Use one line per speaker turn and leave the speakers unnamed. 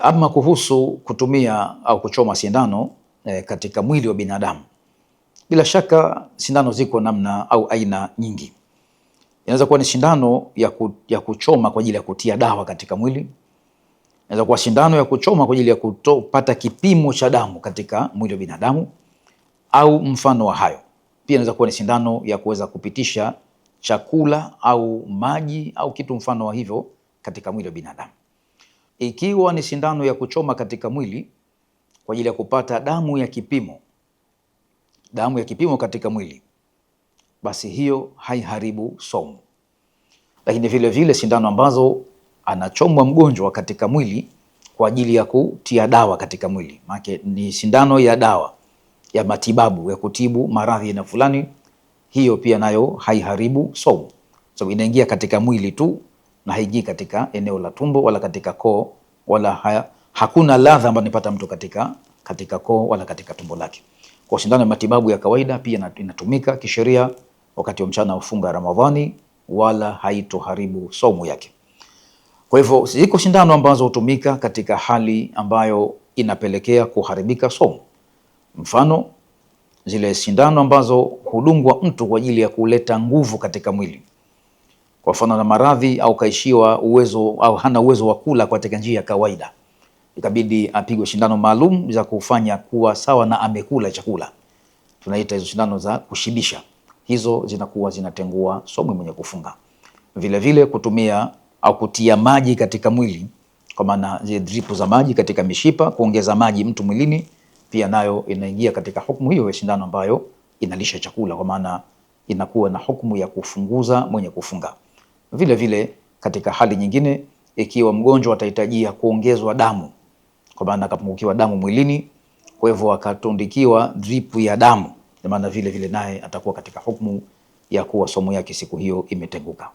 Ama kuhusu kutumia au kuchoma sindano katika mwili wa binadamu, bila shaka sindano ziko namna au aina nyingi. Inaweza kuwa ni sindano ya kuchoma kwa ajili ya kutia dawa katika mwili. Inaweza kuwa sindano ya kuchoma kwa ajili ya kupata kipimo cha damu katika mwili wa binadamu au mfano wa hayo. Pia inaweza kuwa ni sindano ya kuweza kupitisha chakula au maji au kitu mfano wa hivyo katika mwili wa binadamu. Ikiwa ni sindano ya kuchoma katika mwili kwa ajili ya kupata damu ya kipimo katika mwili, basi hiyo haiharibu saumu. Lakini vile vile sindano ambazo anachomwa mgonjwa katika mwili kwa ajili ya kutia dawa katika mwili, maana ni sindano ya dawa ya matibabu ya kutibu maradhi na fulani, hiyo pia nayo haiharibu saumu, sababu inaingia katika mwili tu na haingii katika eneo la tumbo wala katika koo, wala hakuna ladha ambayo nipata mtu katika koo wala katika tumbo lake. Kwa sindano ya matibabu ya kawaida pia inatumika kisheria wakati wa mchana ufunga Ramadhani, wala haitoharibu saumu yake. Kwa hivyo ziko sindano ambazo hutumika katika hali ambayo inapelekea kuharibika saumu. Mfano, zile sindano ambazo hudungwa mtu kwa ajili ya kuleta nguvu katika mwili, kwa mfano na maradhi au kaishiwa uwezo au hana uwezo wa kula katika njia ya kawaida, ikabidi apigwe sindano maalum za kufanya kuwa sawa na amekula chakula. Tunaita hizo sindano za kushibisha. Hizo zinakuwa zinatengua saumu mwenye kufunga. Vile vile kutumia au kutia maji katika mwili, kwa maana zile dripu za maji katika mishipa kuongeza maji mtu mwilini, pia nayo inaingia katika hukumu hiyo ya sindano ambayo inalisha chakula, kwa maana inakuwa na hukumu ya kufunguza mwenye kufunga. Vile vile katika hali nyingine, ikiwa mgonjwa atahitajia kuongezwa damu, kwa maana akapungukiwa damu mwilini, kwa hivyo akatundikiwa dripu ya damu, kwa maana vile vile naye atakuwa katika hukumu ya kuwa saumu yake siku hiyo imetenguka.